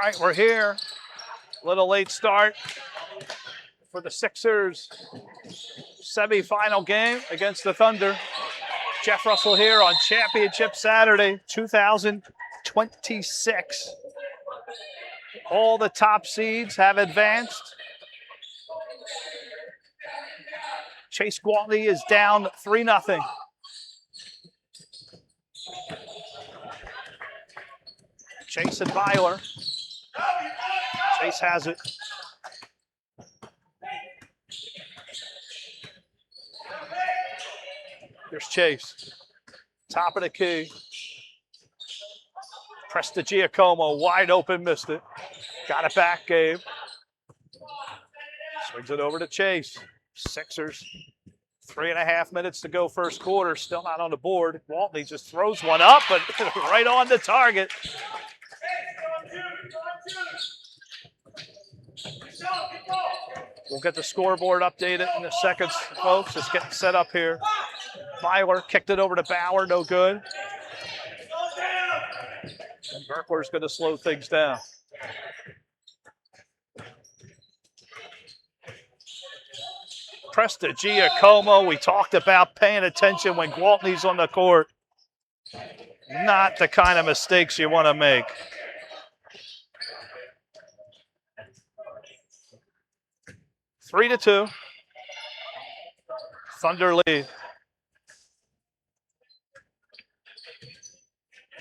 right, we're here. Little late start for the Sixers semifinal game against the Thunder. Jeff Russell here on Championship Saturday, 2026. All the top seeds have advanced. Chase Gwaltney is down 3-0. Chase and Beiler. Chase has it. Here's Chase. Top of the key. Prestigiacomo wide open, missed it. Got it back, Gabe. Swings it over to Chase. Sixers. 3.5 minutes to go first quarter. Still not on the board. Gwaltney just throws one up, but right on the target. We'll get the scoreboard updated in a second, folks. Just getting set up here. Beiler kicked it over to Bauer, no good. And Virkler's going to slow things down. Prestigiacomo, we talked about paying attention when Gwaltney's on the court. Not the kind of mistakes you want to make. Three to 2. Thunder lead.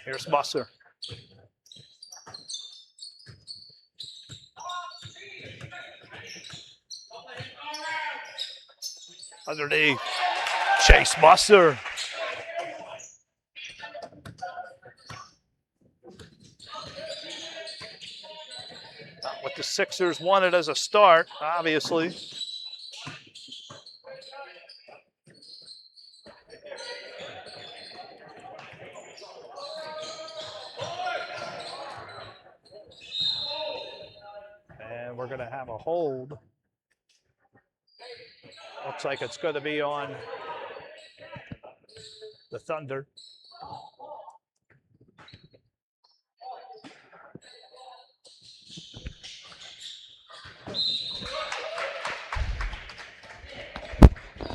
Here's Musser. Underneath. Chase Musser. Not what the Sixers wanted as a start, obviously. And we're going to have a hold. Looks like it's going to be on the Thunder.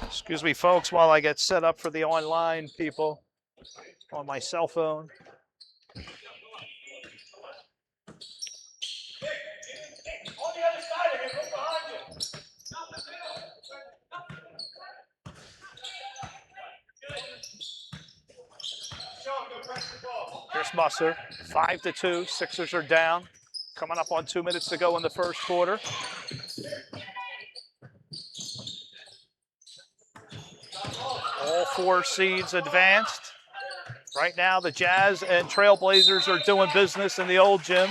Excuse me, folks, while I get set up for the online people on my cell phone. Here's Musser, 5 to 2. Sixers are down. Coming up on 2 minutes to go in the first quarter. All 4 seeds advanced. Right now, the Jazz and Trailblazers are doing business in the old gym.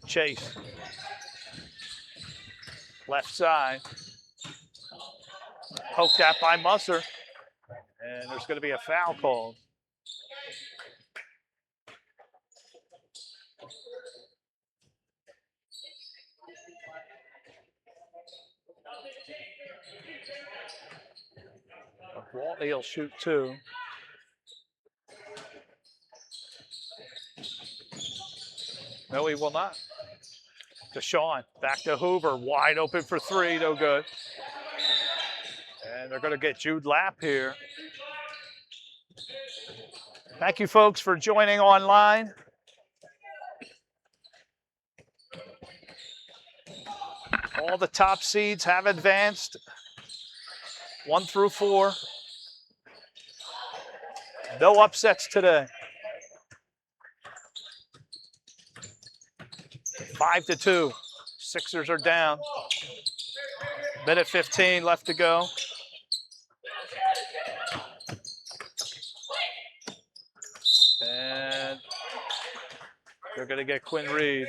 Chase. Left side. Poked at by Musser. And there's going to be a foul called. Gwaltney will shoot 2. No, he will not. Deshaun, back to Hoover, wide open for 3, no good. And they're going to get Jude Lapp here. Thank you, folks, for joining online. All the top seeds have advanced. 1 through 4. No upsets today. 5 to 2. Sixers are down. Minute 15 left to go. And they're going to get Quinn Reed.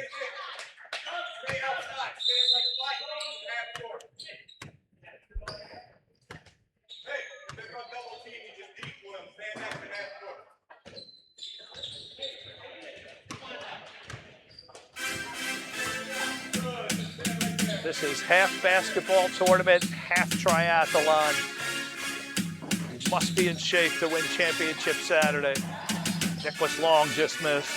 This is half basketball tournament, half triathlon. You must be in shape to win championship Saturday. Nicholas Long just missed.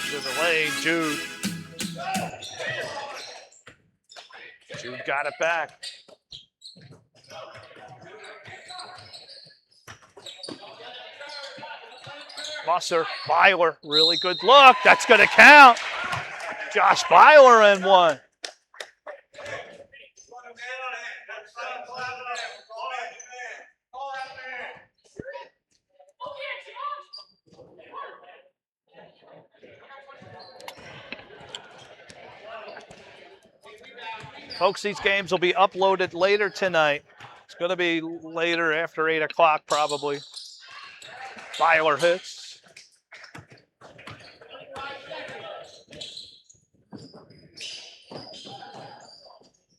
To the lane, Jude. Jude got it back. Musser, Beiler, really good look. That's going to count. Josh Beiler and one. Folks, these games will be uploaded later tonight. It's going to be later after 8 o'clock probably. Beiler hits.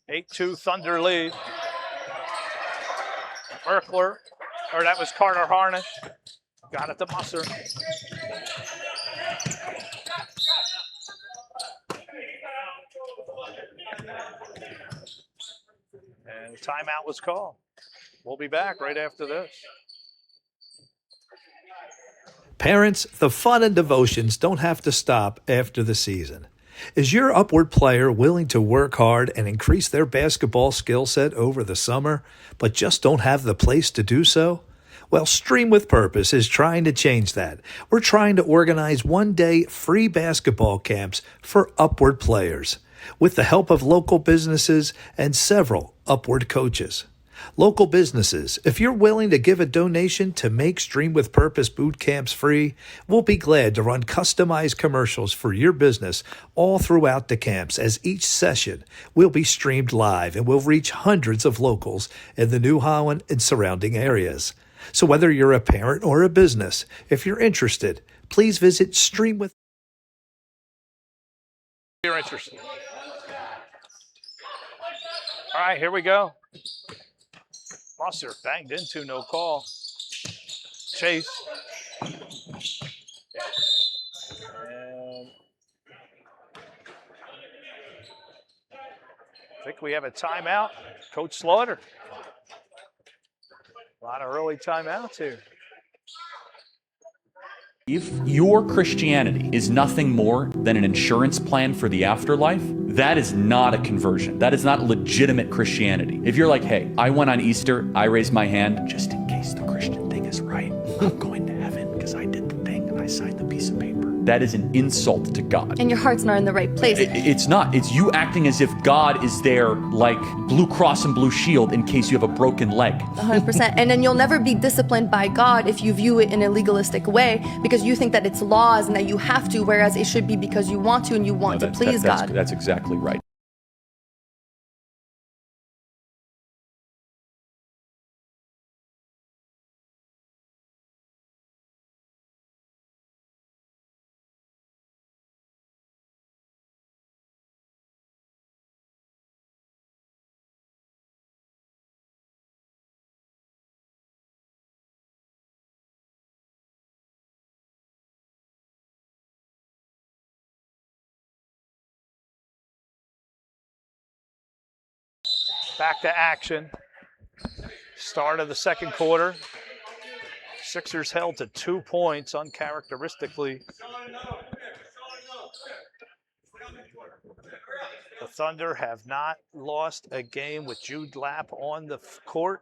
8-2 Thunder lead. Virkler, or that was Carter Harnish. Got it to Musser. And the timeout was called. We'll be back right after this. Parents, the fun and devotions don't have to stop after the season. Is your upward player willing to work hard and increase their basketball skill set over the summer, but just don't have the place to do so? Well, Stream with Purpose is trying to change that. We're trying to organize one-day free basketball camps for upward players, with the help of local businesses and several upward coaches. Local businesses, if you're willing to give a donation to make Stream with Purpose boot camps free, we'll be glad to run customized commercials for your business all throughout the camps, as each session will be streamed live and will reach hundreds of locals in the New Holland and surrounding areas. So whether you're a parent or a business, if you're interested, please visit Stream with. You're interested. All right, here we go. Musser banged into, no call. Chase. And I think we have a timeout. Coach Slaughter. A lot of early timeouts here. If your Christianity is nothing more than an insurance plan for the afterlife, that is not a conversion. That is not legitimate Christianity. If you're like, hey, I went on Easter, I raised my hand, just in case the Christian thing is right, I'm going to heaven because I did the thing and I signed the piece of paper. That is an insult to God. And your heart's not in the right place. It's not. It's you acting as if God is there like Blue Cross and Blue Shield in case you have a broken leg. 100%. And then you'll never be disciplined by God if you view it in a legalistic way, because you think that it's laws and that you have to, whereas it should be because you want to and you want to please God. That's exactly right. Back to action. Start of the second quarter. Sixers held to 2 points uncharacteristically. The Thunder have not lost a game with Jude Lapp on the court.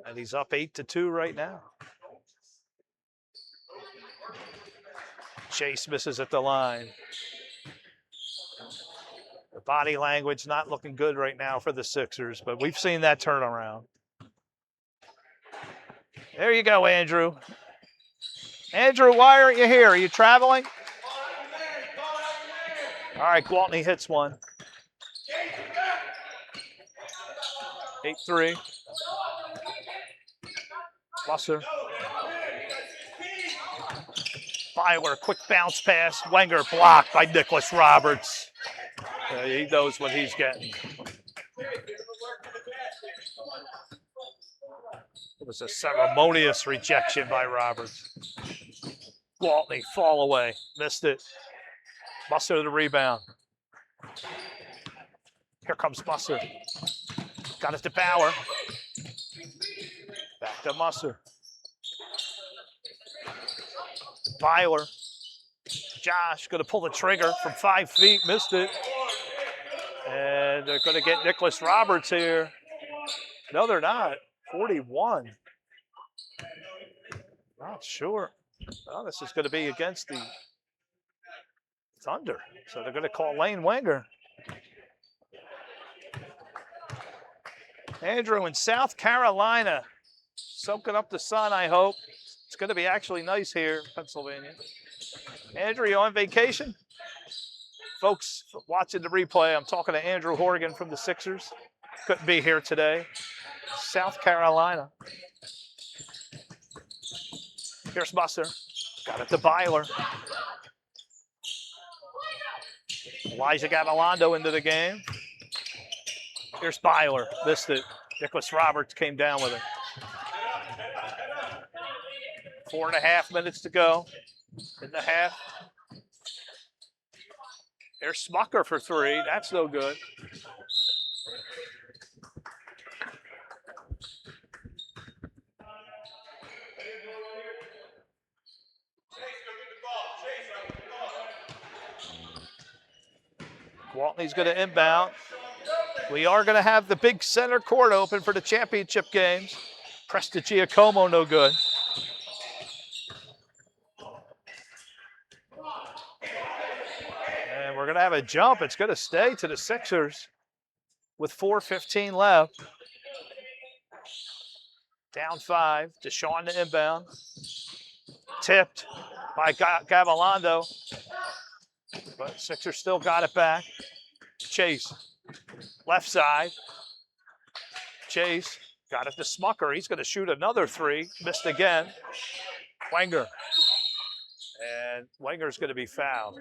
And he's up 8-2 right now. Chase misses at the line. The body language not looking good right now for the Sixers, but we've seen that turnaround. There you go, Andrew. Andrew, why aren't you here? Are you traveling? All right, Gwaltney hits one. 8-3. Musser. Beiler, quick bounce pass. Wenger blocked by Nicholas Roberts. He knows what he's getting. was a ceremonious rejection by Roberts. Gwaltney, fall away, missed it. Musser the rebound. Here comes Musser. Got it to Bauer. Back to Musser. Beiler. Josh going to pull the trigger from 5 feet, missed it. And they're going to get Nicholas Roberts here. No, they're not. 41. Not sure. Well, this is going to be against the Thunder. So they're going to call Lane Wenger. Andrew in South Carolina. Soaking up the sun, I hope. It's going to be actually nice here in Pennsylvania. Andrew, you on vacation? Folks watching the replay, I'm talking to Andrew Horgen from the Sixers. Couldn't be here today. South Carolina. Here's Musser. Got it to Beiler. Elijah Gavilondo into the game. Here's Beiler. Missed it. Nicholas Roberts came down with it. 4.5 minutes to go in the half. There's Smucker for 3. That's no good. Gwaltney's going to inbound. We are going to have the big center court open for the championship games. Prestigiacomo, no good. And we're going to have a jump. It's going to stay to the Sixers with 4:15 left. Down 5. Deshaun to inbound. Tipped by Gavilondo. But Sixers still got it back. Chase. Left side. Chase. Got it to Smucker. He's going to shoot another 3. Missed again. Wenger. And Wenger's going to be fouled.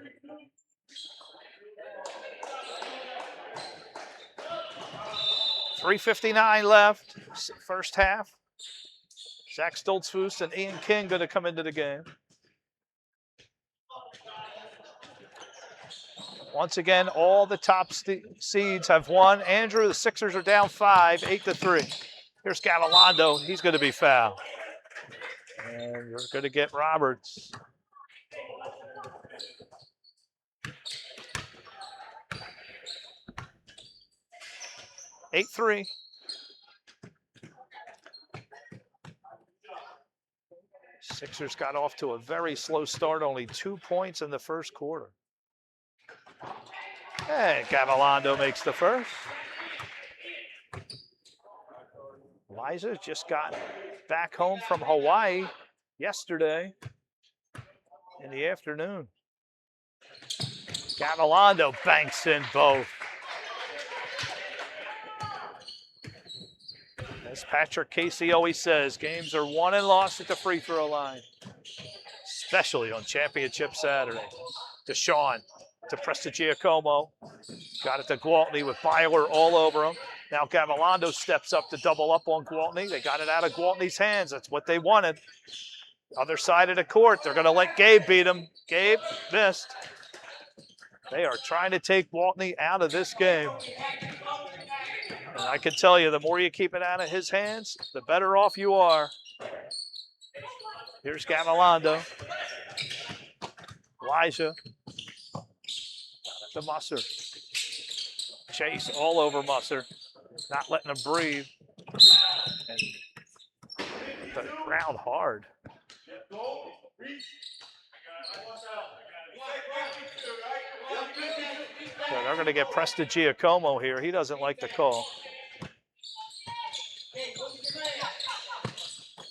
$3:59 left. First half. Zach Stoltzfus and Ian King going to come into the game. Once again, all the top seeds have won. Andrew, the Sixers are down 5, 8-3. Here's Gavilondo. He's going to be fouled. And you're going to get Roberts. Eight 3. Sixers got off to a very slow start, only 2 points in the first quarter. And Gavilondo makes the first. Liza just got back home from Hawaii yesterday in the afternoon. Gavilondo banks in both. As Patrick Casey always says, games are won and lost at the free throw line, especially on Championship Saturday. Deshaun to Prestigiacomo. Got it to Gwaltney with Beiler all over him. Now Gavilondo steps up to double up on Gwaltney. They got it out of Gwaltney's hands. That's what they wanted. Other side of the court, they're going to let Gabe beat him. Gabe missed. They are trying to take Gwaltney out of this game. And I can tell you, the more you keep it out of his hands, the better off you are. Here's Gavilondo. Elijah. To Musser. Chase all over Musser. Not letting him breathe. And the ground hard. So they're going to get Prestigiacomo here. He doesn't like the call.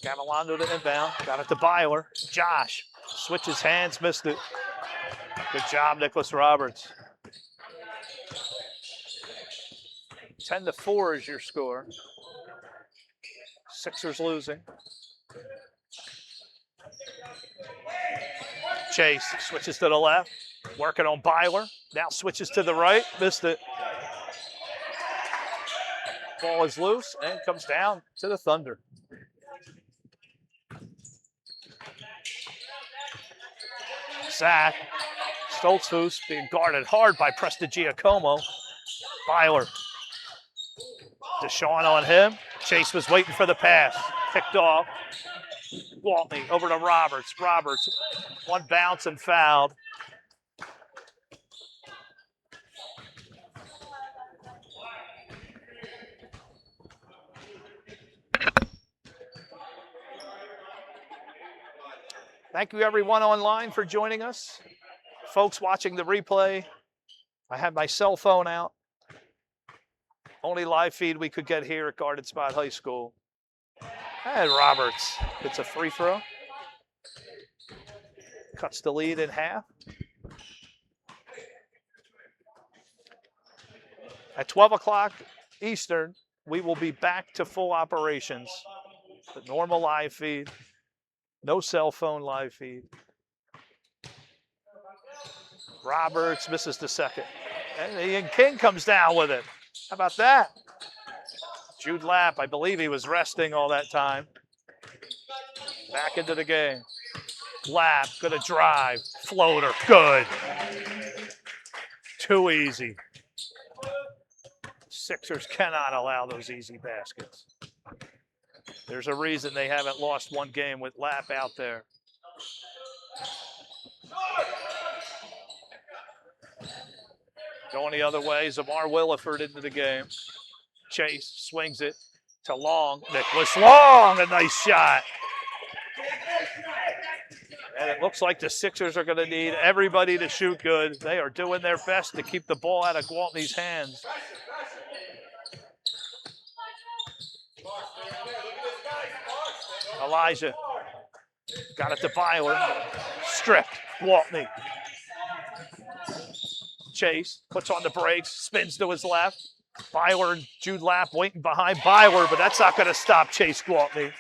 Gavilondo to inbound. Got it to Beiler. Josh switches hands, missed it. Good job, Nicholas Roberts. 10-4 is your score. Sixers losing. Chase switches to the left, working on Beiler. Now switches to the right, missed it. Ball is loose and comes down to the Thunder. Zach. Stoltzfus being guarded hard by Prestigiacomo. Beiler. Deshaun on him. Chase was waiting for the pass. Picked off. Gwaltney over to Roberts. Roberts, one bounce and fouled. Thank you everyone online for joining us. Folks watching the replay, I have my cell phone out. Only live feed we could get here at Garden Spot High School. And Roberts gets a free throw. Cuts the lead in half. At 12 o'clock Eastern, we will be back to full operations. The normal live feed. No cell phone live feed. Roberts misses the second. And Ian King comes down with it. How about that? Jude Lapp, I believe he was resting all that time. Back into the game. Lapp, gonna drive. Floater, good. Too easy. Sixers cannot allow those easy baskets. There's a reason they haven't lost one game with Lapp out there. Going the other way, Zamar Williford into the game. Chase swings it to Long. Nicholas Long, a nice shot. And it looks like the Sixers are going to need everybody to shoot good. They are doing their best to keep the ball out of Gwaltney's hands. Elijah got it to Beiler. Stripped. Gwaltney. Chase puts on the brakes, spins to his left. Beiler and Jude Lapp waiting behind Beiler, but that's not going to stop Chase Gwaltney.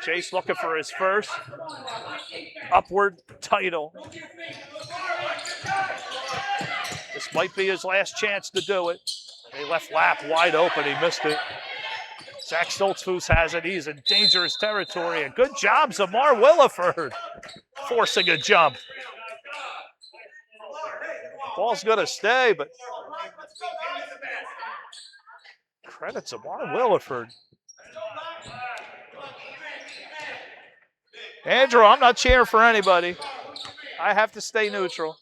Chase looking for his first upward title. This might be his last chance to do it. They left Lapp wide open. He missed it. Zach Stoltzfus has it. He's in dangerous territory. And good job, Zamar Williford, forcing a jump. Ball's going to stay, but credit Zamar Williford. Andrew, I'm not cheering for anybody. I have to stay neutral.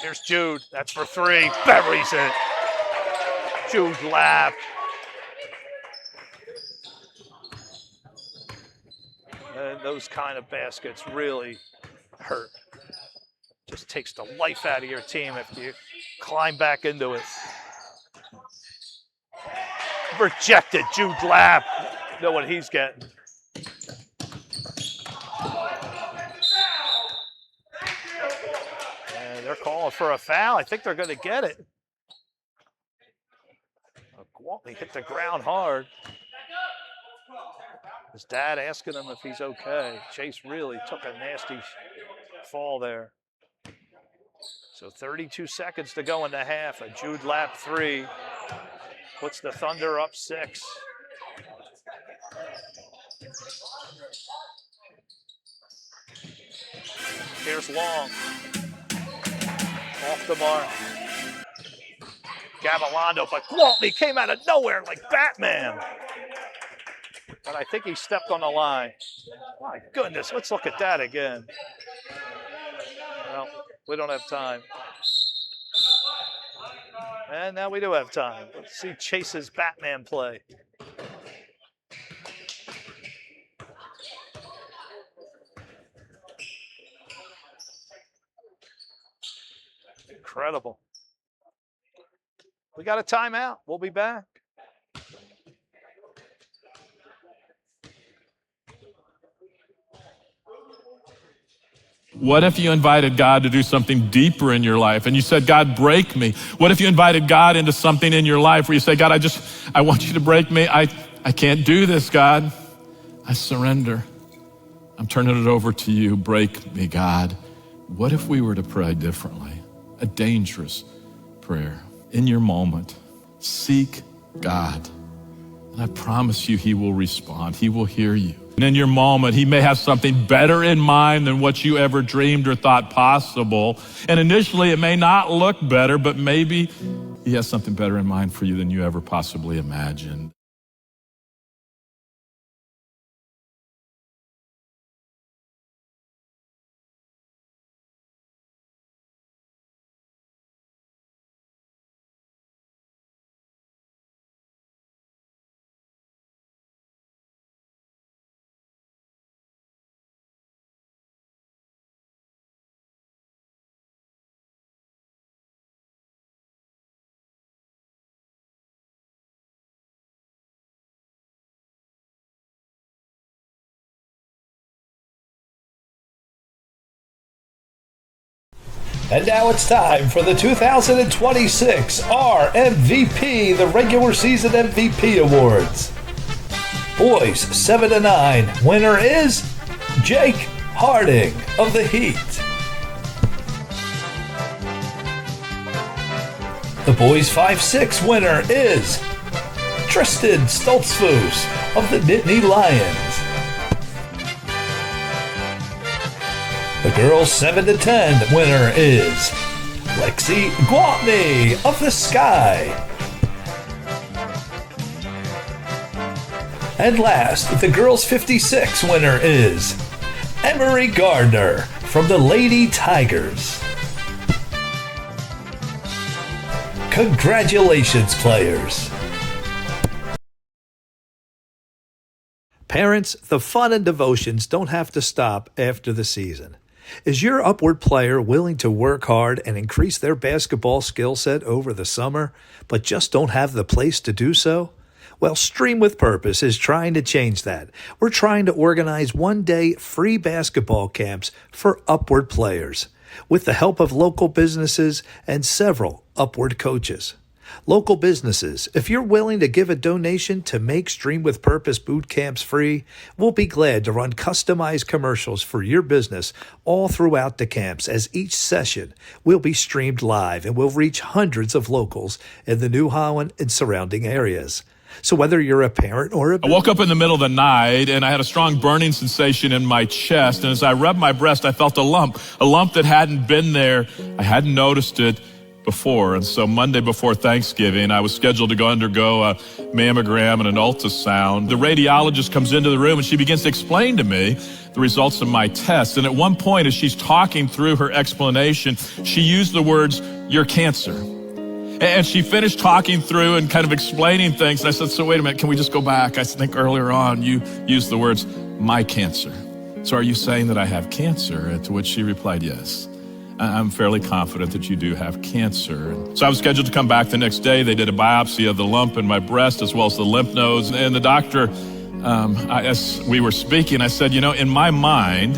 Here's Jude. That's for three. Buries it. Jude Lapp. And those kind of baskets really hurt. Just takes the life out of your team if you climb back into it. Rejected. Jude Lapp. Know what he's getting. And they're calling for a foul. I think they're going to get it. Gwaltney hit the ground hard. His dad asking him if he's okay. Chase really took a nasty fall there. So 32 seconds to go in the half. A Jude Lapp three puts the Thunder up 6. Here's Long. Off the mark. Gavilondo, but Gwaltney came out of nowhere like Batman. But I think he stepped on the line. My goodness, let's look at that again. Well, we don't have time. And now we do have time. Let's see Chase's Batman play. Incredible. We got a timeout. We'll be back. What if you invited God to do something deeper in your life and you said, God, break me? What if you invited God into something in your life where you say, God, I want you to break me. I can't do this, God. I surrender. I'm turning it over to you. Break me, God. What if we were to pray differently? A dangerous prayer. In your moment, seek God. And I promise you, he will respond. He will hear you. And in your moment, he may have something better in mind than what you ever dreamed or thought possible. And initially, it may not look better, but maybe he has something better in mind for you than you ever possibly imagined. And now it's time for the 2026 RMVP, the Regular Season MVP Awards. Boys 7-9, winner is Jake Harding of the Heat. The boys 5-6 winner is Tristan Stoltzfus of the Nittany Lions. The girls 7-10 winner is Lexi Gwatney of the Sky. And last, the girls 56 winner is Emery Gardner from the Lady Tigers. Congratulations, players. Parents, the fun and devotions don't have to stop after the season. Is your upward player willing to work hard and increase their basketball skill set over the summer, but just don't have the place to do so? Well, Stream with Purpose is trying to change that. We're trying to organize one-day free basketball camps for upward players, with the help of local businesses and several upward coaches. Local businesses, if you're willing to give a donation to make Stream with Purpose boot camps free, we'll be glad to run customized commercials for your business all throughout the camps, as each session will be streamed live and will reach hundreds of locals in the New Holland and surrounding areas. So whether you're a parent or a... I woke up in the middle of the night and I had a strong burning sensation in my chest. And as I rubbed my breast, I felt a lump that hadn't been there. I hadn't noticed it before. And so Monday before Thanksgiving, I was scheduled to go undergo a mammogram and an ultrasound. The radiologist comes into the room and she begins to explain to me the results of my test. And at one point, as she's talking through her explanation, she used the words, "You're cancer." And she finished talking through and kind of explaining things. And I said, so wait a minute, can we just go back? I think earlier on you used the words, "my cancer." So are you saying that I have cancer? To which she replied, yes. I'm fairly confident that you do have cancer. So I was scheduled to come back the next day. They did a biopsy of the lump in my breast as well as the lymph nodes. And the doctor, as we were speaking, I said, in my mind,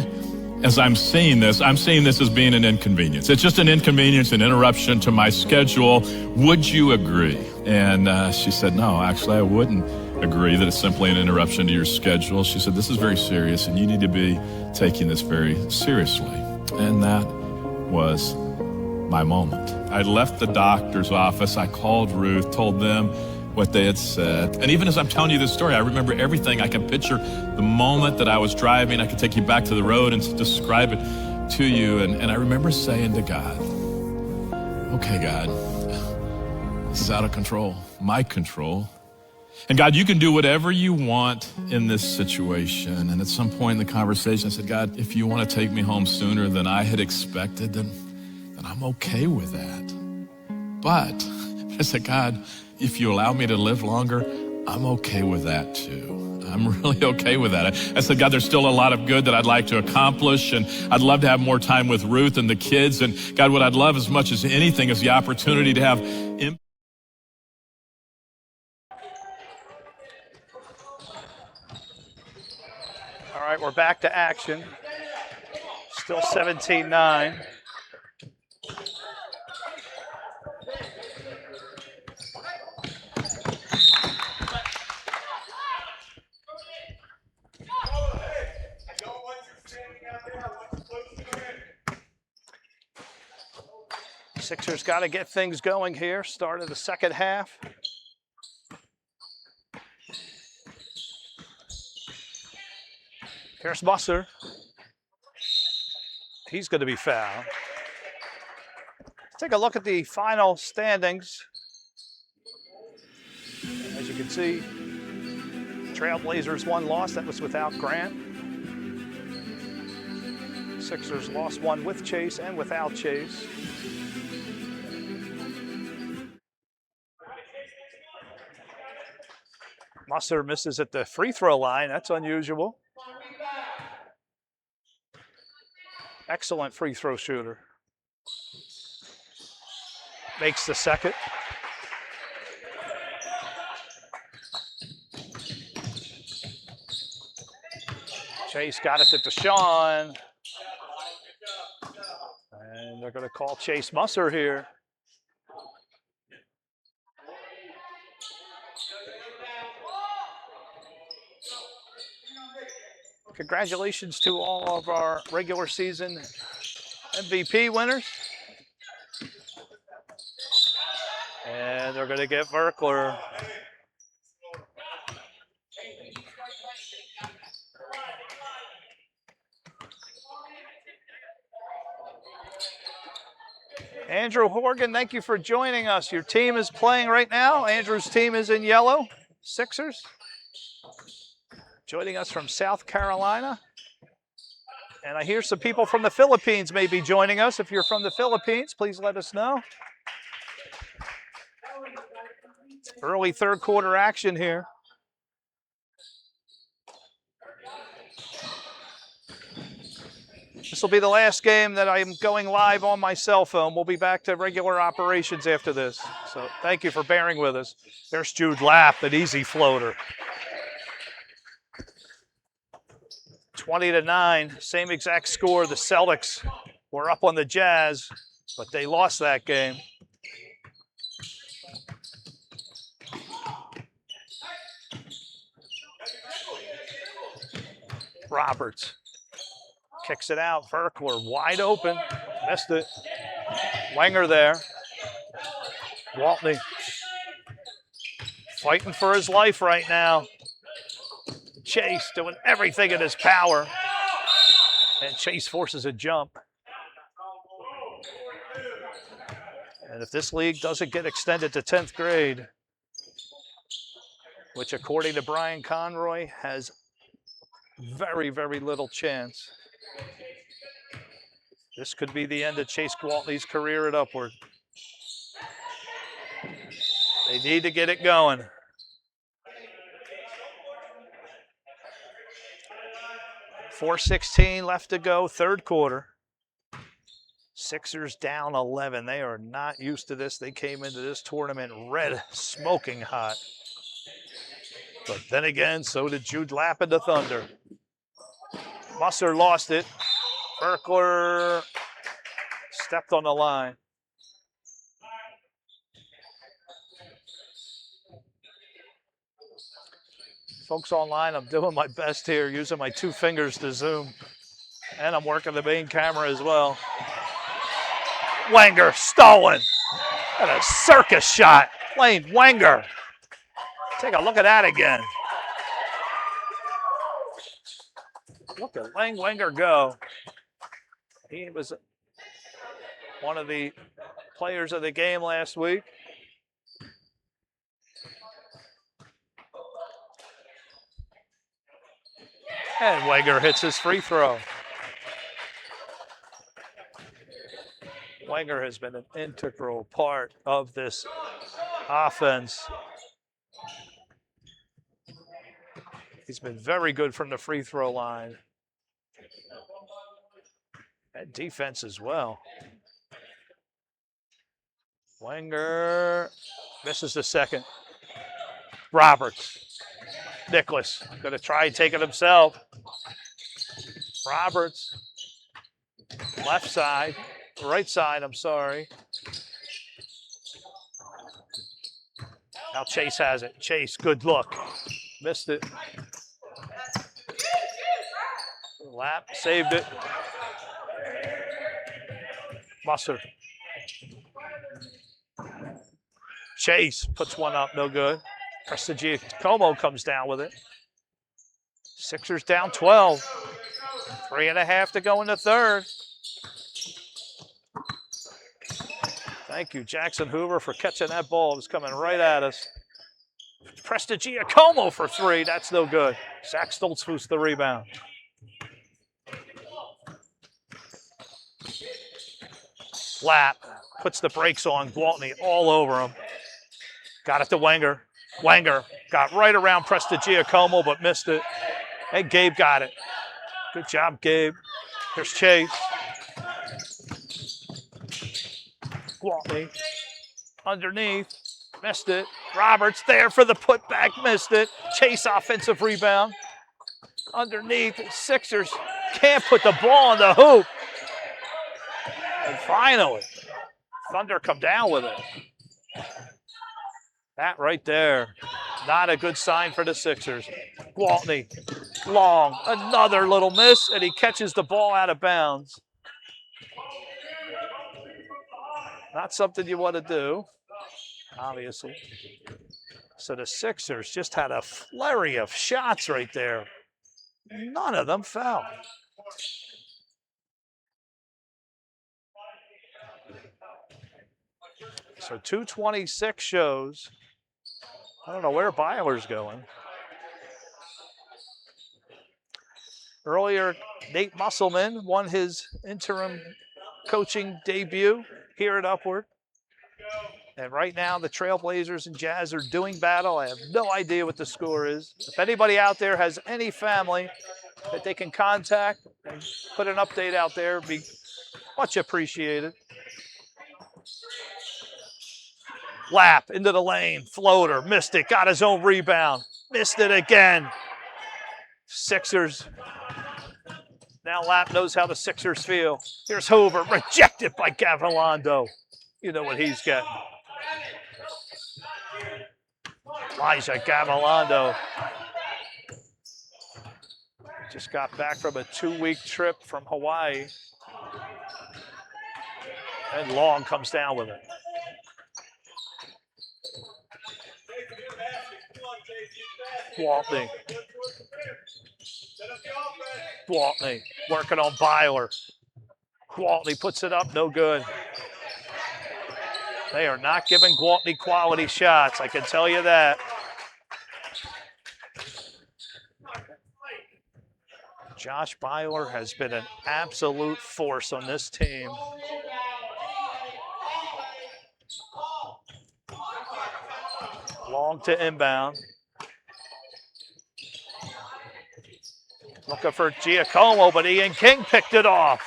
as I'm seeing this as being an inconvenience. It's just an inconvenience, an interruption to my schedule. Would you agree? And she said, no, actually, I wouldn't agree that it's simply an interruption to your schedule. She said, this is very serious and you need to be taking this very seriously. And that was my moment. I left the doctor's office. I called Ruth, told them what they had said. And even as I'm telling you this story, I remember everything. I can picture the moment that I was driving. I could take you back to the road and describe it to you. And I remember saying to God, okay, God, this is out of control, my control. And God, you can do whatever you want in this situation. And at some point in the conversation, I said, God, if you want to take me home sooner than I had expected, then I'm okay with that. But I said, God, if you allow me to live longer, I'm okay with that too. I'm really okay with that. I said, God, there's still a lot of good that I'd like to accomplish, and I'd love to have more time with Ruth and the kids. And God, what I'd love as much as anything is the opportunity to have impact. All right, we're back to action. Still 17-9. Sixers got to get things going here. Start of the second half. Here's Musser. He's going to be fouled. Take a look at the final standings. As you can see, Trailblazers 1 loss. That was without Grant. Sixers lost 1 with Chase and without Chase. Musser misses at the free throw line. That's unusual. Excellent free throw shooter. Makes the second. Chase got it to Deshaun. And they're going to call Chase Musser here. Congratulations to all of our regular season MVP winners. And they're going to get Virkler. Andrew Horgen, thank you for joining us. Your team is playing right now. Andrew's team is in yellow, Sixers. Joining us from South Carolina. And I hear some people from the Philippines may be joining us. If you're from the Philippines, please let us know. Early third quarter action here. This will be the last game that I'm going live on my cell phone. We'll be back to regular operations after this. So thank you for bearing with us. There's Jude Lapp, an easy floater. 20-9, same exact score. The Celtics were up on the Jazz, but they lost that game. Roberts kicks it out. Virkler wide open. Missed it. Wenger there. Waltney fighting for his life right now. Chase doing everything in his power. And Chase forces a jump. And if this league doesn't get extended to 10th grade, which according to Brian Conroy has very, very little chance, this could be the end of Chase Gwaltney's career at Upward. They need to get it going. .416 left to go, third quarter. Sixers down 11. They are not used to this. They came into this tournament red, smoking hot. But then again, so did Jude Lapp and the Thunder. Musser lost it. Virkler stepped on the line. Folks online, I'm doing my best here, using my 2 fingers to zoom. And I'm working the main camera as well. Wenger stolen. And a circus shot. Blayne Wenger. Take a look at that again. Look at Blayne Wenger go. He was one of the players of the game last week. And Wenger hits his free throw. Wenger has been an integral part of this offense. He's been very good from the free throw line. And defense as well. Wenger misses the second. Roberts. Nicholas going to try and take it himself. Roberts. Left side. Right side, I'm sorry. Now Chase has it. Chase, good look. Missed it. Lapp saved it. Musser. Chase puts one up, no good. Prestigiacomo comes down with it. Sixers down 12. 3.5 to go in the third. Thank you, Jackson Hoover, for catching that ball. It was coming right at us. Prestigiacomo for 3. That's no good. Zach Stoltzfus the rebound. Lapp puts the brakes on. Gwaltney all over him. Got it to Wenger. Wenger got right around Prestigiacomo but missed it. And Gabe got it. Good job, Gabe. Here's Chase. Gwaltney underneath. Missed it. Roberts there for the putback. Missed it. Chase offensive rebound. Underneath. Sixers can't put the ball in the hoop. And finally, Thunder come down with it. That right there, not a good sign for the Sixers. Gwaltney, long, another little miss, and he catches the ball out of bounds. Not something you want to do, obviously. So the Sixers just had a flurry of shots right there. None of them fell. So 2:26 shows. I don't know where Beiler's going. Earlier, Nate Musselman won his interim coaching debut here at Upward. And right now, the Trailblazers and Jazz are doing battle. I have no idea what the score is. If anybody out there has any family that they can contact and put an update out there, it'd be much appreciated. Lapp into the lane, floater, missed it, got his own rebound, missed it again. Sixers. Now Lapp knows how the Sixers feel. Here's Hoover, rejected by Gavilondo. You know what he's getting. Elijah Gavilondo just got back from a 2-week trip from Hawaii. And Long comes down with it. Gwaltney. Gwaltney working on Beiler. Gwaltney puts it up, no good. They are not giving Gwaltney quality shots, I can tell you that. Josh Beiler has been an absolute force on this team. Long to inbound. Looking for Giacomo, but Ian King picked it off.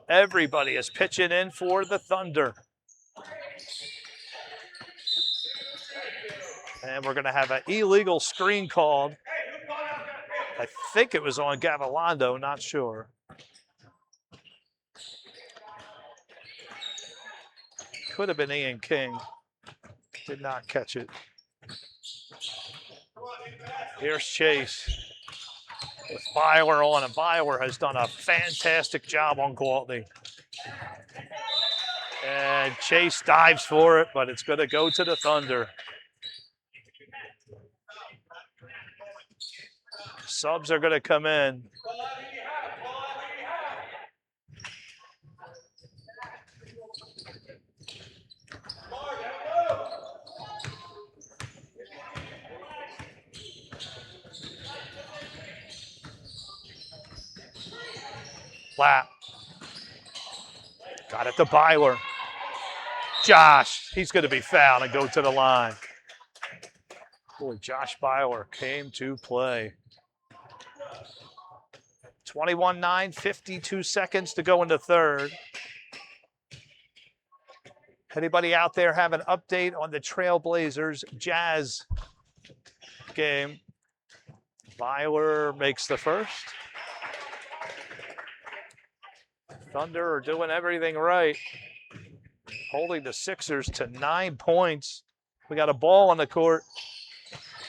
Everybody is pitching in for the Thunder. And we're going to have an illegal screen called. I think it was on Gavilondo, not sure. Could have been Ian King. Did not catch it. Here's Chase with Beiler on, and Beiler has done a fantastic job on Gwaltney. And Chase dives for it, but it's going to go to the Thunder. Subs are going to come in. Lapp. Got it to Beiler. Josh, he's going to be fouled and go to the line. Boy, Josh Beiler came to play. 21-9, 52 seconds to go into third. Anybody out there have an update on the Trailblazers Jazz game? Beiler makes the first. Thunder are doing everything right. Holding the Sixers to 9 points. We got a ball on the court.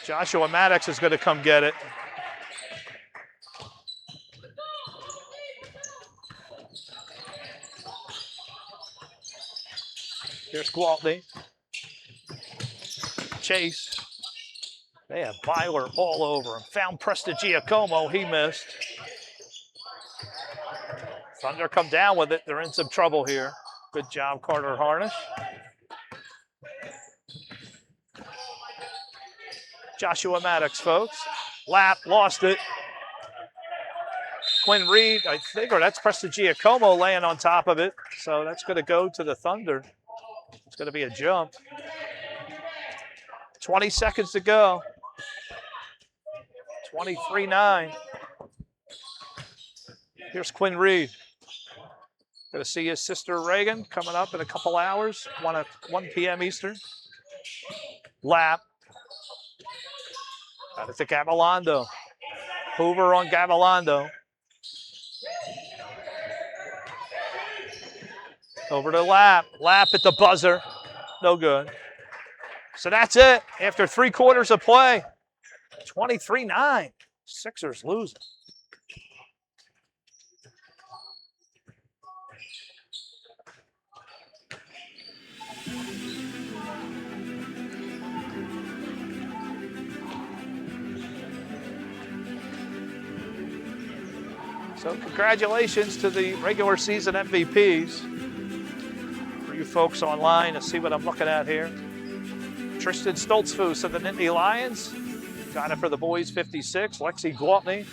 Joshua Maddox is going to come get it. Here's Gwaltney. Chase. They have Beiler all over him. Found Prestigiacomo, he missed. Thunder come down with it. They're in some trouble here. Good job, Carter Harnish. Joshua Maddox, folks. Lapp lost it. Quinn Reed, I think, or that's Prestigiacomo laying on top of it. So that's going to go to the Thunder. It's going to be a jump. 20 seconds to go. 23-9. Here's Quinn Reed. Going to see his sister Reagan coming up in a couple hours, 1 p.m. Eastern. Lapp. Got it to Gavilondo. Hoover on Gavilondo. Over to Lapp. Lapp at the buzzer. No good. So that's it. After 3 quarters of play, 23-9. Sixers losing. So congratulations to the regular season MVPs. For you folks online to see what I'm looking at here. Tristan Stoltzfus of the Nittany Lions. Got it for the boys, 56. Lexi Gwaltney.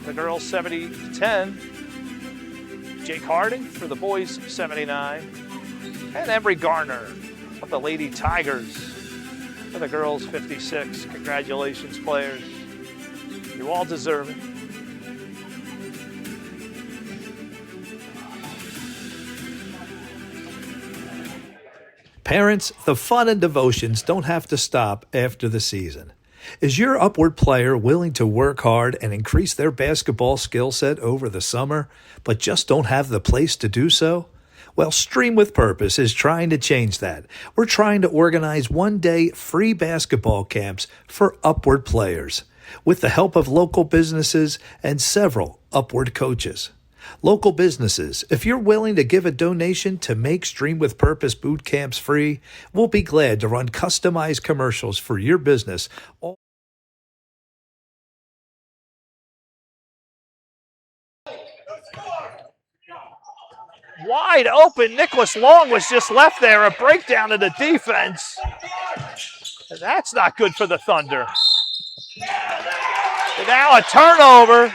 The girls, 70-10. Jake Harding for the boys, 79. And Embry Garner of the Lady Tigers for the girls, 56. Congratulations, players. You all deserve it. Parents, the fun and devotions don't have to stop after the season. Is your upward player willing to work hard and increase their basketball skill set over the summer, but just don't have the place to do so? Well, Stream with Purpose is trying to change that. We're trying to organize one-day free basketball camps for upward players, with the help of local businesses and several upward coaches. Local businesses, if you're willing to give a donation to make Stream with Purpose boot camps free, we'll be glad to run customized commercials for your business. Wide open, Nicholas Long was just left there. A breakdown of the defense. And that's not good for the Thunder. And now a turnover.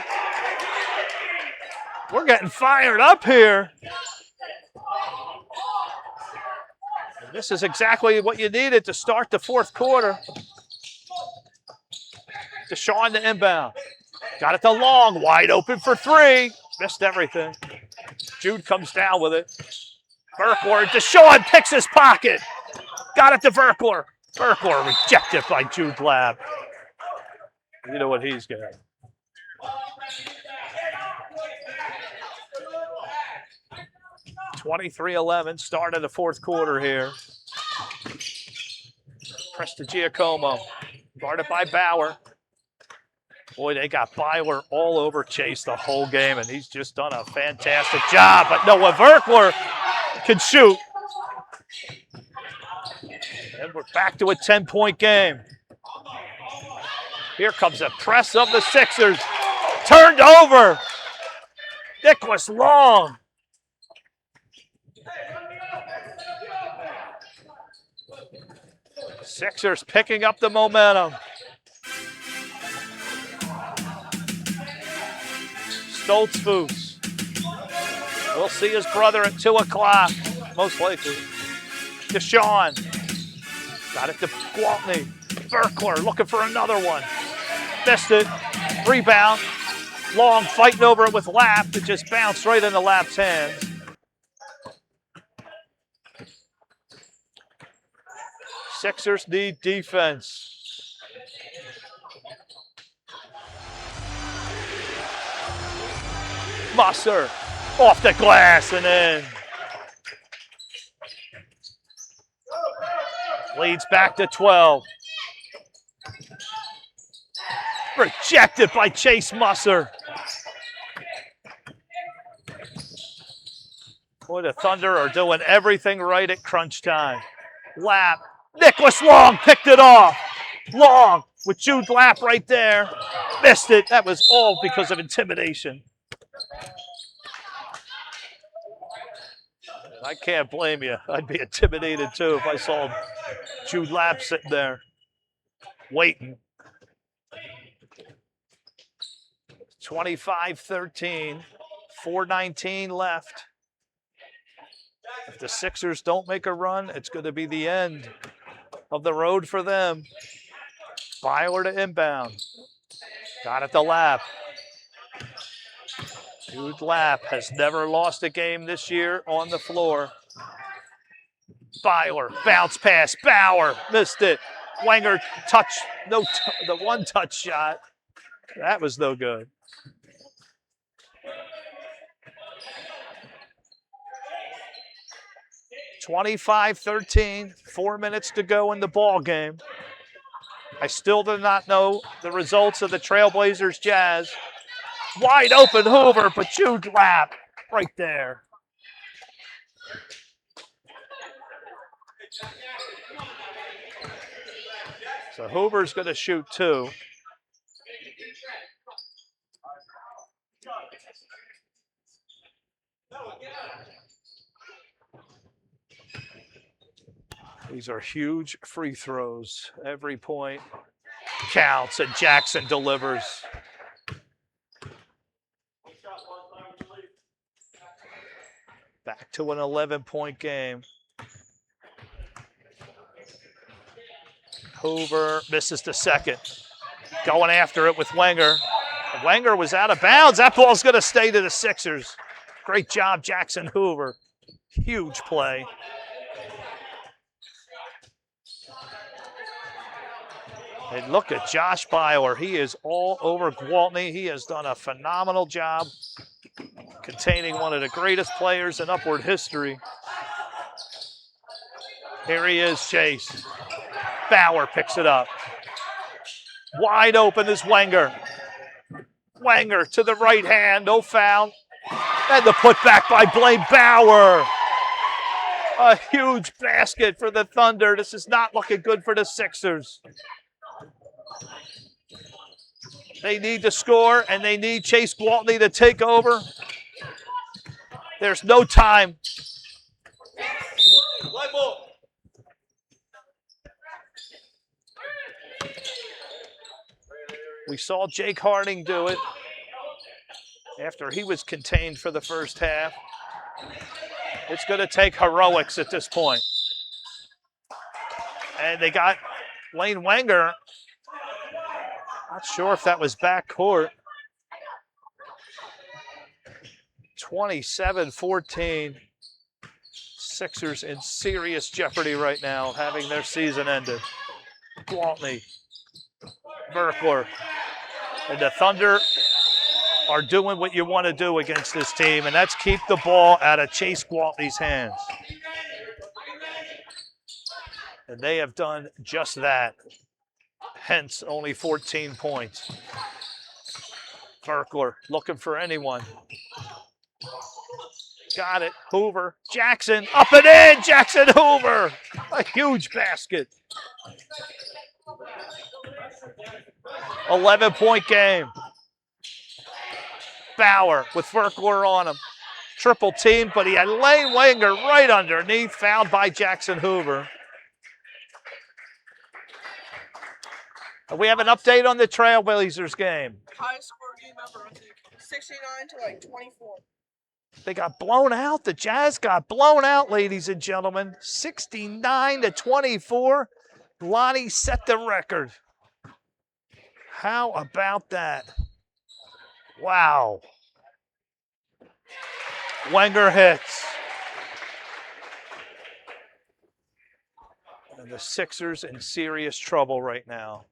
We're getting fired up here. This is exactly what you needed to start the 4th quarter. Deshaun to inbound. Got it to Long, wide open for 3. Missed everything. Jude comes down with it. Virkler, Deshaun picks his pocket. Got it to Virkler. Virkler rejected by Jude L. You know what he's getting. (23-11), start of the 4th quarter here. Prestigiacomo, guarded by Bauer. Boy, they got Beiler all over Chase the whole game, and he's just done a fantastic job. But Noah Virkler can shoot. And we're back to a 10-point game. Here comes a press of the Sixers. Turned over. Nicholas Long. Sixers picking up the momentum. Stoltzfus. We'll see his brother at 2 o'clock, most likely. Deshaun. Got it to Gwaltney. Virkler looking for another one. Missed it. Rebound. Long fighting over it with Lapp. It just bounced right into Lapp's hands. Sixers need defense. Musser off the glass and in. Leads back to 12. Rejected by Chase Musser. Boy, the Thunder are doing everything right at crunch time. Lapp. Nicholas Long picked it off. Long with Jude Lapp right there. Missed it. That was all because of intimidation. I can't blame you. I'd be intimidated too if I saw Jude Lapp sitting there waiting. 25-13, 4:19 left. If the Sixers don't make a run, it's going to be the end of the road for them. Beiler to inbound. Got it to Lapp. Jude Lapp has never lost a game this year on the floor. Beiler, bounce pass, Bauer, missed it. Wenger touch, the one-touch shot. That was no good. (25-13), 4 minutes to go in the ball game. I still do not know the results of the Trailblazers Jazz. Wide open Hoover, but Jude Lapp right there. So Hoover's going to shoot 2. These are huge free throws. Every point counts, and Jackson delivers. Back to an 11-point game. Hoover misses the second. Going after it with Wenger. Wenger was out of bounds. That ball's going to stay to the Sixers. Great job, Jackson Hoover. Huge play. And look at Josh Beiler. He is all over Gwaltney. He has done a phenomenal job containing one of the greatest players in upward history. Here he is, Chase. Bauer picks it up. Wide open is Wenger. Wenger to the right hand, no foul. And the putback by Blayne. Bauer. A huge basket for the Thunder. This is not looking good for the Sixers. They need to score, and they need Chase Gwaltney to take over. There's no time. We saw Jake Harding do it after he was contained for the first half. It's going to take heroics at this point. And they got Blayne Wenger. Not sure if that was backcourt. 27-14. Sixers in serious jeopardy right now, having their season ended. Gwaltney, Virkler, and the Thunder are doing what you want to do against this team, and that's keep the ball out of Chase Gwaltney's hands. And they have done just that. Hence, only 14 points. Virkler looking for anyone. Got it. Hoover. Jackson. Up and in. Jackson Hoover. A huge basket. 11-point game. Bauer with Virkler on him. Triple team, but he had Blayne Wenger right underneath. Fouled by Jackson Hoover. We have an update on the Trailblazers game. Highest score game ever, I think. 69 to 24. They got blown out. The Jazz got blown out, ladies and gentlemen. 69 to 24. Lonnie set the record. How about that? Wow. Wenger hits. And the Sixers in serious trouble right now.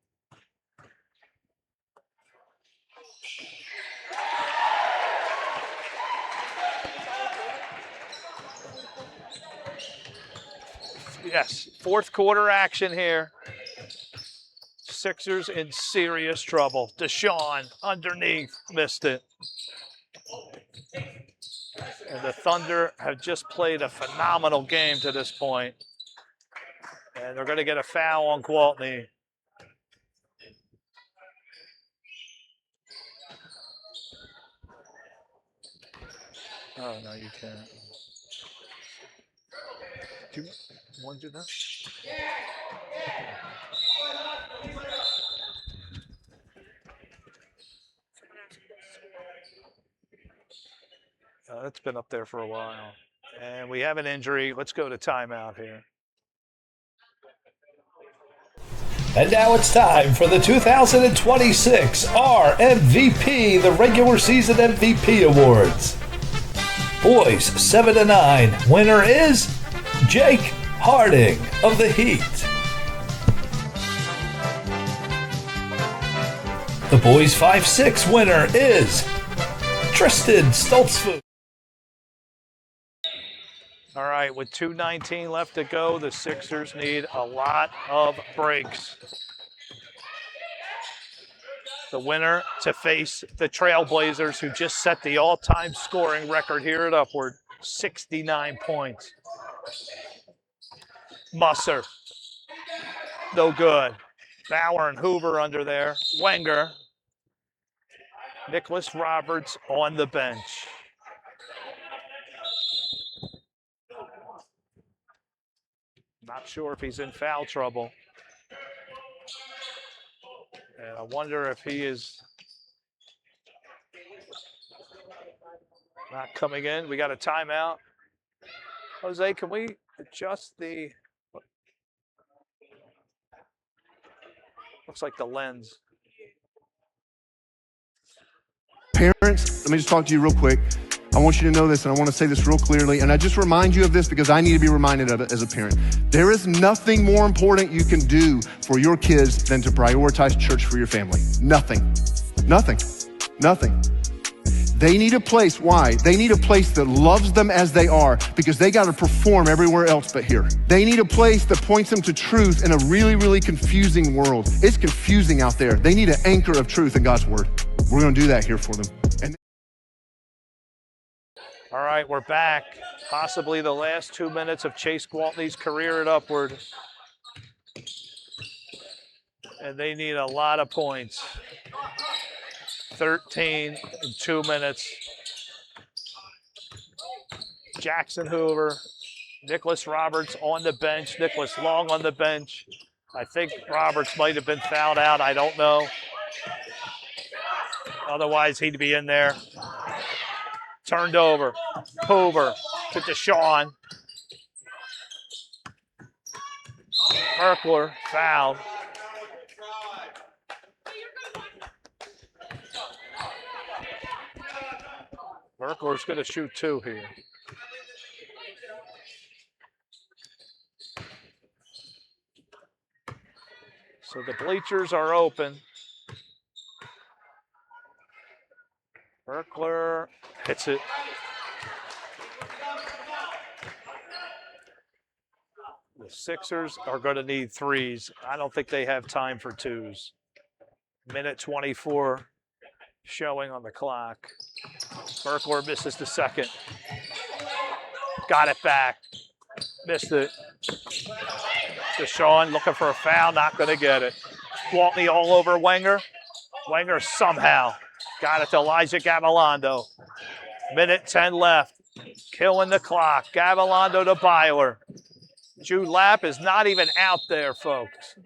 Yes, fourth quarter action here. Sixers in serious trouble. Deshaun underneath, missed it. And the Thunder have just played a phenomenal game to this point. And they're going to get a foul on Gwaltney. Oh, no, you can't. Do you want to do that? That's been up there for a while. And we have an injury. Let's go to timeout here. And now it's time for the 2026 RMVP, the regular season MVP awards. Boys 7 to 9. Winner is Jake Harding of the Heat. The boys 5-6 winner is Tristan Stoltzfus. All right, with 2:19 left to go, the Sixers need a lot of breaks. The winner to face the Trailblazers, who just set the all-time scoring record here at Upward, 69 points. Musser, no good. Bauer and Hoover under there. Wenger. Nicholas Roberts on the bench. Not sure if he's in foul trouble. And I wonder if he is not coming in. We got a timeout. Jose, can we adjust the, looks like the lens. Parents, let me just talk to you real quick. I want you to know this, and I want to say this real clearly, and I just remind you of this because I need to be reminded of it as a parent. There is nothing more important you can do for your kids than to prioritize church for your family. Nothing. Nothing. Nothing. They need a place. Why? They need a place that loves them as they are, because they got to perform everywhere else but here. They need a place that points them to truth in a really, really confusing world. It's confusing out there. They need an anchor of truth in God's word. We're going to do that here for them. And all right, we're back. Possibly the last 2 minutes of Chase Gwaltney's career at Upward. And they need a lot of points. 13 in 2 minutes. Jackson Hoover, Nicholas Roberts on the bench, Nicholas Long on the bench. I think Roberts might have been fouled out. I don't know. Otherwise, he'd be in there. Turned over. Hoover to Deshaun. Virkler fouled. Virkler's going to shoot 2 here. So the bleachers are open. Virkler hits it. The Sixers are going to need 3s. I don't think they have time for 2s. Minute 24 showing on the clock. Virkler misses the second. Got it back. Missed it. Deshaun looking for a foul, not going to get it. Gwaltney all over Wenger. Wenger somehow got it to Elijah Gavilondo. Minute 10 left. Killing the clock. Gavilondo to Beiler. Jude Lapp is not even out there, folks.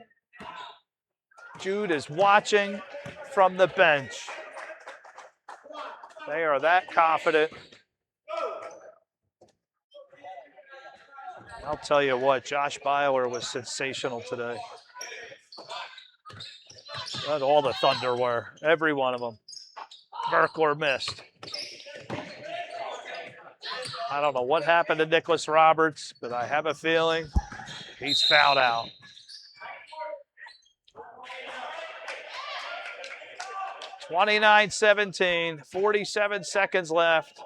Jude is watching from the bench. They are that confident. I'll tell you what, Josh Beiler was sensational today. And all the Thunder were, every one of them. Virkler missed. I don't know what happened to Nicholas Roberts, but I have a feeling he's fouled out. (29-17), 47 seconds left.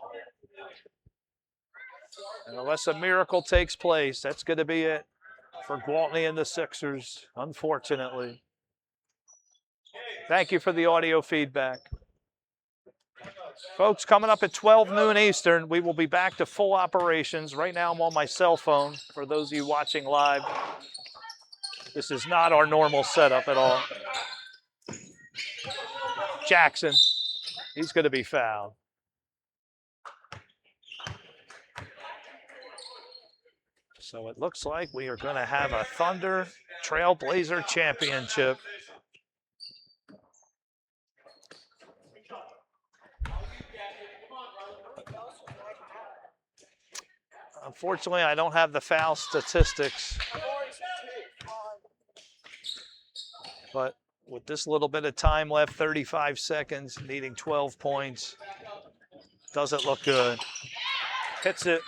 And unless a miracle takes place, that's going to be it for Gwaltney and the Sixers, unfortunately. Thank you for the audio feedback. Folks, coming up at 12 noon Eastern, we will be back to full operations. Right now I'm on my cell phone for those of you watching live. This is not our normal setup at all. Jackson, he's going to be fouled. So it looks like we are going to have a Thunder Trailblazer Championship. Unfortunately, I don't have the foul statistics. But with this little bit of time left, 35 seconds, needing 12 points, doesn't look good. Hits it.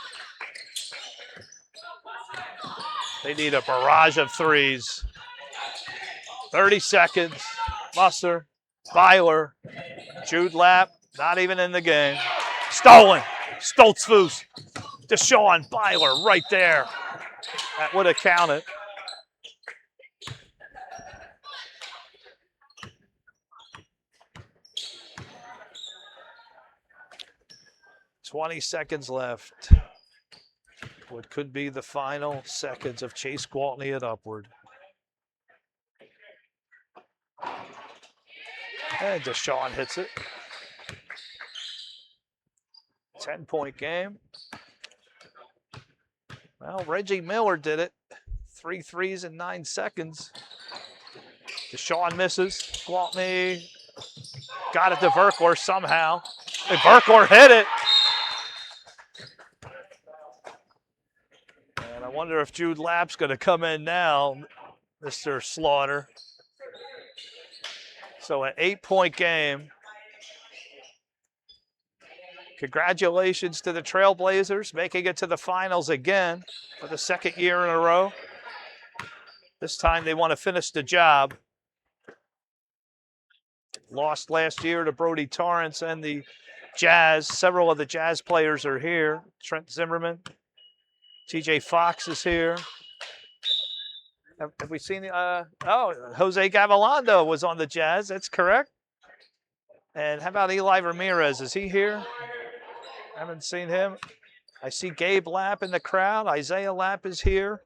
They need a barrage of threes. 30 seconds. Musser, Beiler, Jude Lapp, not even in the game. Stolen. Stoltzfus. Deshaun Beiler right there. That would have counted. $20 seconds left. What could be the final seconds of Chase Gwaltney at Upward. And Deshaun hits it. 10-point game. Well, Reggie Miller did it. 3 threes in 9 seconds. Deshaun misses. Gwaltney got it to Virkler somehow. And Virkler hit it. And I wonder if Jude Lapp's going to come in now, Mr. Slaughter. So an 8-point game. Congratulations to the Trailblazers, making it to the finals again for the second year in a row. This time they want to finish the job. Lost last year to Brody Torrance and the Jazz. Several of the Jazz players are here. Trent Zimmerman. TJ Fox is here. Have we seen, Jose Gavilondo was on the Jazz. That's correct. And how about Eli Ramirez? Is he here? Haven't seen him. I see Gabe Lapp in the crowd. Isaiah Lapp is here.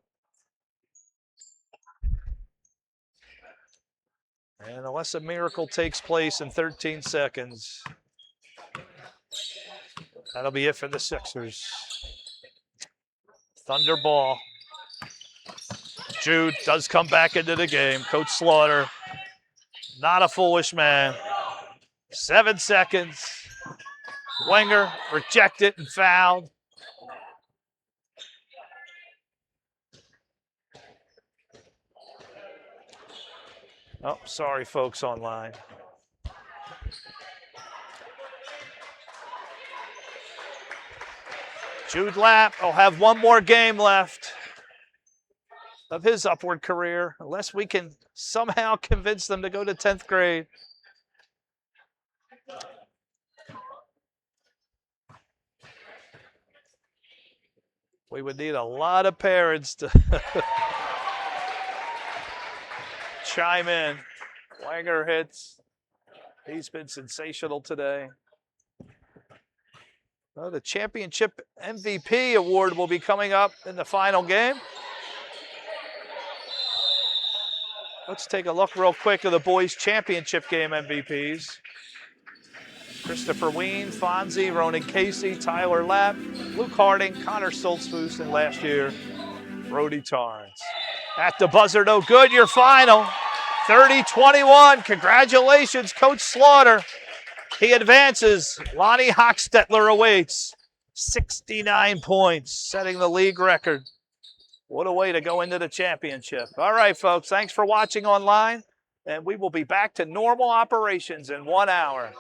And unless a miracle takes place in 13 seconds, that'll be it for the Sixers. Thunder ball. Jude does come back into the game. Coach Slaughter, not a foolish man. 7 seconds. Wenger rejected and fouled. Oh, sorry, folks online. Jude Lapp will have one more game left of his Upward career, unless we can somehow convince them to go to 10th grade. We would need a lot of parents to chime in. Wenger hits. He's been sensational today. Well, the championship MVP award will be coming up in the final game. Let's take a look real quick at the boys' championship game MVPs. Christopher Ween, Fonzie, Ronan Casey, Tyler Lapp, Luke Harding, Connor Stoltzfus, and last year, Brody Torrance. At the buzzer, no good, your final. 30-21, congratulations, Coach Slaughter. He advances, Lonnie Hochstetler awaits. 69 points, setting the league record. What a way to go into the championship. All right, folks, thanks for watching online, and we will be back to normal operations in 1 hour.